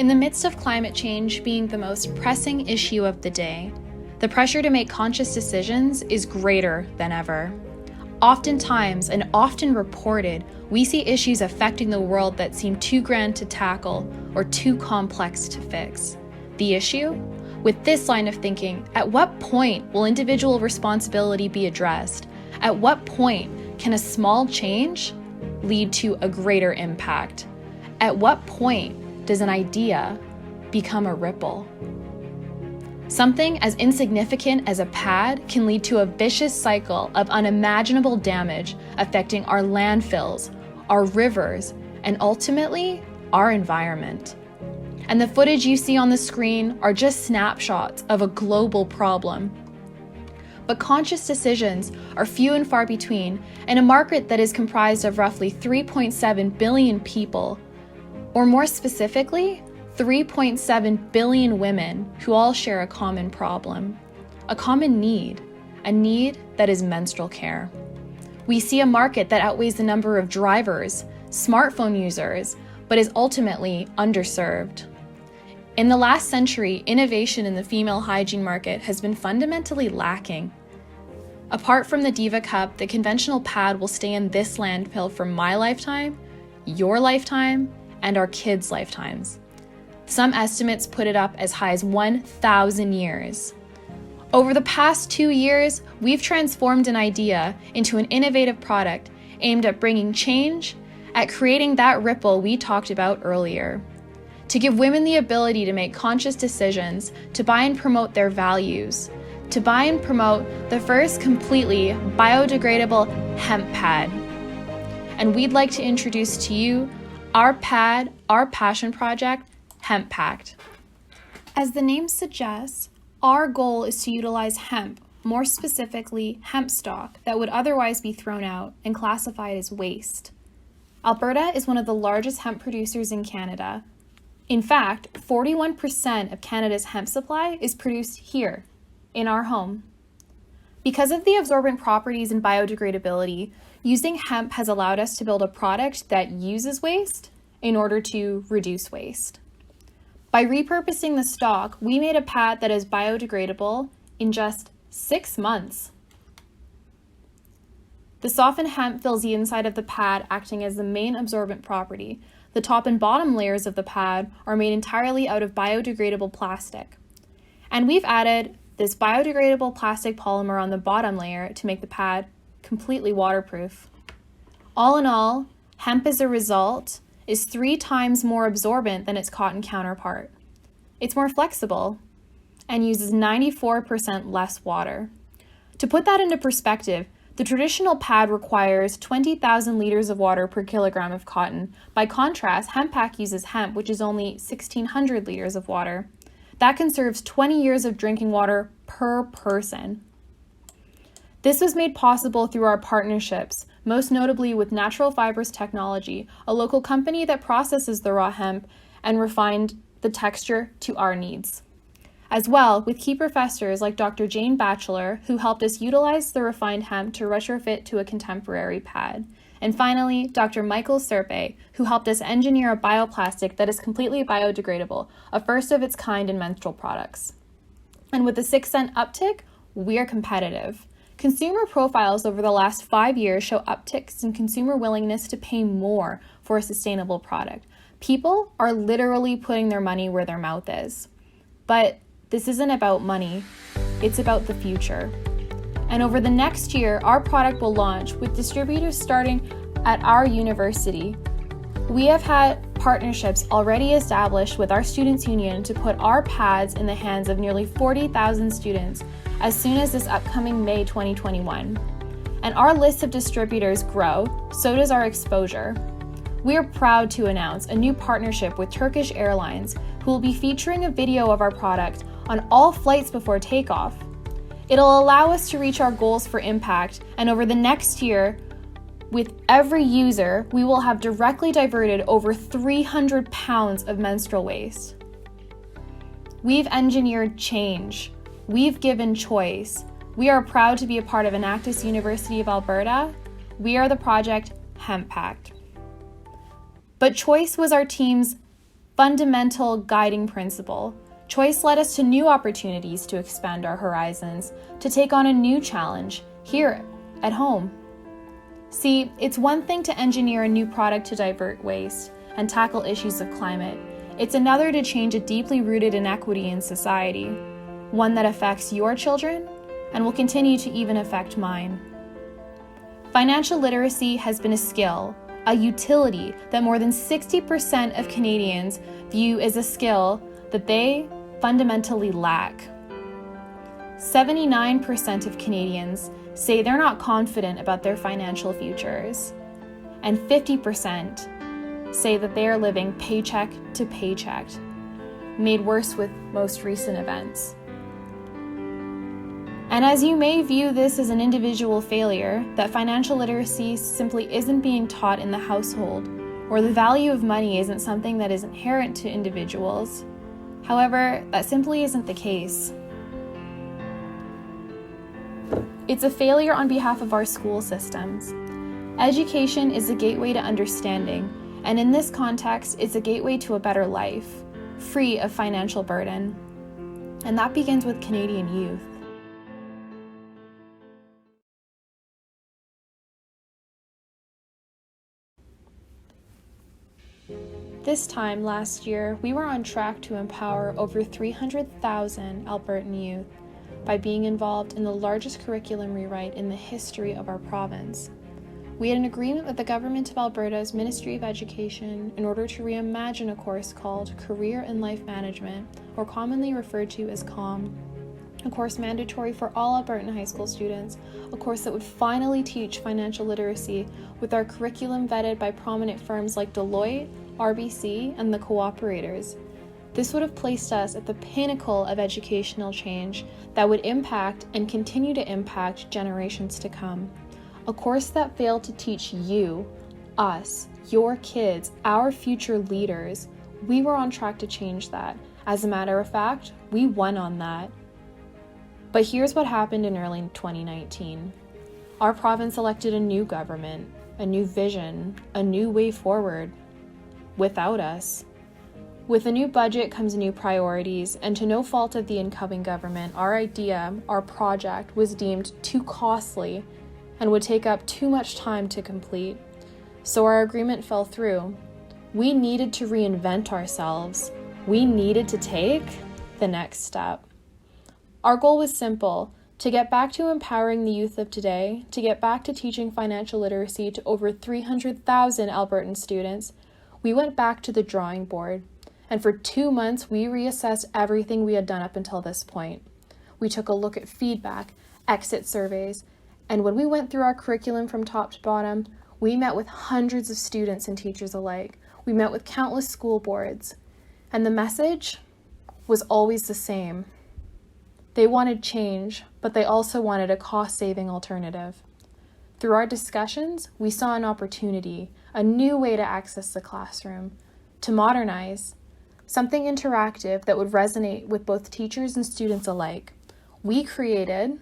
In the midst of climate change being the most pressing issue of the day, the pressure to make conscious decisions is greater than ever. Oftentimes, and often reported, we see issues affecting the world that seem too grand to tackle or too complex to fix. The issue? With this line of thinking, at what point will individual responsibility be addressed? At what point can a small change lead to a greater impact? At what point does an idea become a ripple? Something as insignificant as a pad can lead to a vicious cycle of unimaginable damage affecting our landfills, our rivers, and ultimately, our environment. And the footage you see on the screen are just snapshots of a global problem. But conscious decisions are few and far between in a market that is comprised of roughly 3.7 billion people, or more specifically, 3.7 billion women who all share a common problem, a common need, a need that is menstrual care. We see a market that outweighs the number of drivers, smartphone users, but is ultimately underserved. In the last century, innovation in the female hygiene market has been fundamentally lacking. Apart from the Diva Cup, the conventional pad will stay in this landfill for my lifetime, your lifetime, and our kids' lifetimes. Some estimates put it up as high as 1,000 years. Over the past 2 years, we've transformed an idea into an innovative product aimed at bringing change, at creating that ripple we talked about earlier. To give women the ability to make conscious decisions, to buy and promote their values, to buy and promote the first completely biodegradable hemp pad. And we'd like to introduce to you our pad, our passion project, Hemp Pact. As the name suggests, our goal is to utilize hemp, more specifically hemp stock, that would otherwise be thrown out and classified as waste. Alberta is one of the largest hemp producers in Canada. In fact, 41% of Canada's hemp supply is produced here, in our home. Because of the absorbent properties and biodegradability, using hemp has allowed us to build a product that uses waste in order to reduce waste. By repurposing the stock, we made a pad that is biodegradable in just 6 months. The softened hemp fills the inside of the pad, acting as the main absorbent property. The top and bottom layers of the pad are made entirely out of biodegradable plastic. And we've added this biodegradable plastic polymer on the bottom layer to make the pad completely waterproof. All in all, hemp as a result is 3 times more absorbent than its cotton counterpart. It's more flexible and uses 94% less water. To put that into perspective, the traditional pad requires 20,000 liters of water per kilogram of cotton. By contrast, Hemp Pact uses hemp, which is only 1,600 liters of water. That conserves 20 years of drinking water per person. This was made possible through our partnerships, most notably with Natural Fibers Technology, a local company that processes the raw hemp and refined the texture to our needs. As well, with key professors like Dr. Jane Batchelor, who helped us utilize the refined hemp to retrofit to a contemporary pad. And finally, Dr. Michael Serpe, who helped us engineer a bioplastic that is completely biodegradable, a first of its kind in menstrual products. And with a 6-cent uptick, we are competitive. Consumer profiles over the last 5 years show upticks in consumer willingness to pay more for a sustainable product. People are literally putting their money where their mouth is. But this isn't about money, it's about the future. And over the next year, our product will launch with distributors starting at our university. We have had partnerships already established with our Students' Union to put our pads in the hands of nearly 40,000 students as soon as this upcoming May 2021. And our list of distributors grow, so does our exposure. We are proud to announce a new partnership with Turkish Airlines, who will be featuring a video of our product on all flights before takeoff. It'll allow us to reach our goals for impact, and over the next year, with every user, we will have directly diverted over 300 pounds of menstrual waste. We've engineered change. We've given choice. We are proud to be a part of Enactus University of Alberta. We are the project Hemp Pact. But choice was our team's fundamental guiding principle. Choice led us to new opportunities to expand our horizons, to take on a new challenge here at home. See, it's one thing to engineer a new product to divert waste and tackle issues of climate. It's another to change a deeply rooted inequity in society, one that affects your children and will continue to even affect mine. Financial literacy has been a skill, a utility that more than 60% of Canadians view as a skill that they fundamentally lack. 79% of Canadians say they're not confident about their financial futures, and 50% say that they are living paycheck to paycheck, made worse with most recent events. And as you may view this as an individual failure, that financial literacy simply isn't being taught in the household, or the value of money isn't something that is inherent to individuals. However, that simply isn't the case. It's a failure on behalf of our school systems. Education is a gateway to understanding, and in this context, it's a gateway to a better life, free of financial burden. And that begins with Canadian youth. This time last year, we were on track to empower over 300,000 Albertan youth by being involved in the largest curriculum rewrite in the history of our province. We had an agreement with the Government of Alberta's Ministry of Education in order to reimagine a course called Career and Life Management, or commonly referred to as COM, a course mandatory for all Albertan high school students, a course that would finally teach financial literacy with our curriculum vetted by prominent firms like Deloitte, RBC, and the Cooperators. This would have placed us at the pinnacle of educational change that would impact and continue to impact generations to come. A course that failed to teach you, us, your kids, our future leaders. We were on track to change that. As a matter of fact, we won on that. But here's what happened in early 2019. Our province elected a new government, a new vision, a new way forward, without us. With a new budget comes new priorities, and to no fault of the incoming government, our idea, our project, was deemed too costly and would take up too much time to complete. So our agreement fell through. We needed to reinvent ourselves. We needed to take the next step. Our goal was simple: to get back to empowering the youth of today, to get back to teaching financial literacy to over 300,000 Albertan students. We went back to the drawing board, and for 2 months we reassessed everything we had done up until this point. We took a look at feedback, exit surveys, and when we went through our curriculum from top to bottom, we met with hundreds of students and teachers alike. We met with countless school boards, and the message was always the same. They wanted change, but they also wanted a cost-saving alternative. Through our discussions, we saw an opportunity, a new way to access the classroom, to modernize, something interactive that would resonate with both teachers and students alike. We created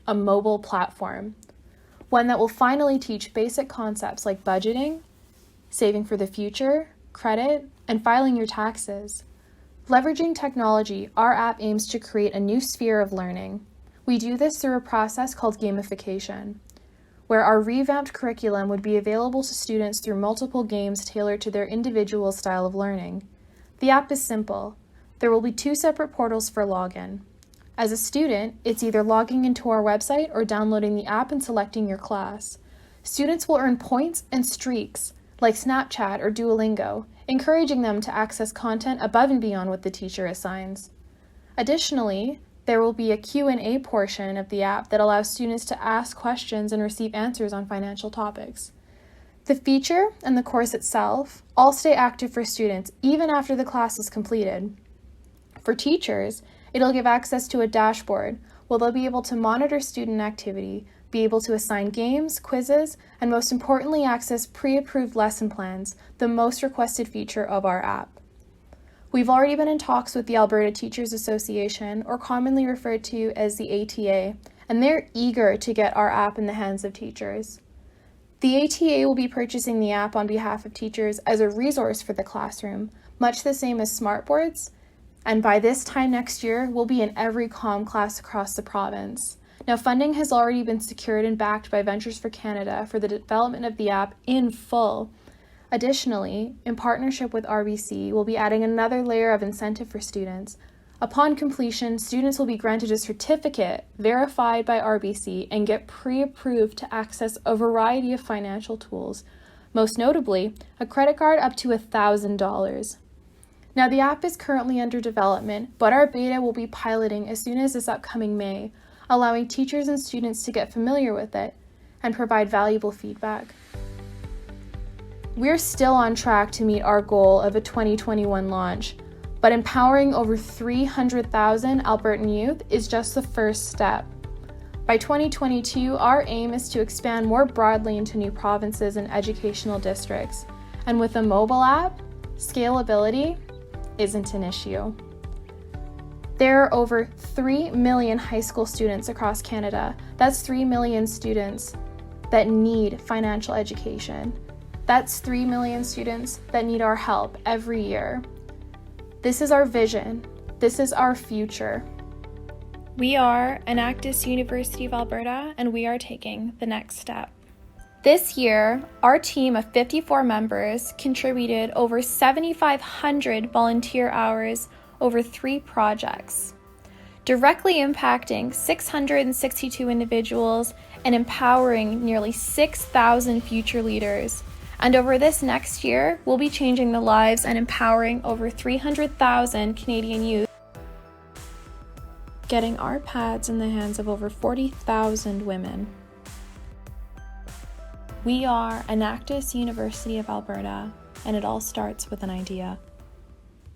a mobile platform, one that will finally teach basic concepts like budgeting, saving for the future, credit, and filing your taxes. Leveraging technology, our app aims to create a new sphere of learning. We do this through a process called gamification, where our revamped curriculum would be available to students through multiple games tailored to their individual style of learning. The app is simple. There will be 2 separate portals for login. As a student, it's either logging into our website or downloading the app and selecting your class. Students will earn points and streaks, like Snapchat or Duolingo, encouraging them to access content above and beyond what the teacher assigns. Additionally, there will be a Q&A portion of the app that allows students to ask questions and receive answers on financial topics. The feature and the course itself all stay active for students even after the class is completed. For teachers, it'll give access to a dashboard where they'll be able to monitor student activity, be able to assign games, quizzes, and most importantly, access pre-approved lesson plans, the most requested feature of our app. We've already been in talks with the Alberta Teachers Association, or commonly referred to as the ATA, and they're eager to get our app in the hands of teachers. The ATA will be purchasing the app on behalf of teachers as a resource for the classroom, much the same as smartboards, and by this time next year, will be in every comm class across the province. Now, funding has already been secured and backed by Ventures for Canada for the development of the app in full. Additionally, in partnership with RBC, we'll be adding another layer of incentive for students. Upon completion, students will be granted a certificate verified by RBC and get pre-approved to access a variety of financial tools, most notably a credit card up to $1,000. Now, the app is currently under development, but our beta will be piloting as soon as this upcoming May, allowing teachers and students to get familiar with it and provide valuable feedback. We're still on track to meet our goal of a 2021 launch, but empowering over 300,000 Albertan youth is just the first step. By 2022, our aim is to expand more broadly into new provinces and educational districts, and with a mobile app, scalability isn't an issue. There are over 3 million high school students across Canada. That's 3 million students that need financial education. That's 3 million students that need our help every year. This is our vision. This is our future. We are Enactus University of Alberta, and we are taking the next step. This year, our team of 54 members contributed over 7,500 volunteer hours over 3 projects, directly impacting 662 individuals and empowering nearly 6,000 future leaders. And over this next year, we'll be changing the lives and empowering over 300,000 Canadian youth, getting our pads in the hands of over 40,000 women. We are Enactus University of Alberta, and it all starts with an idea.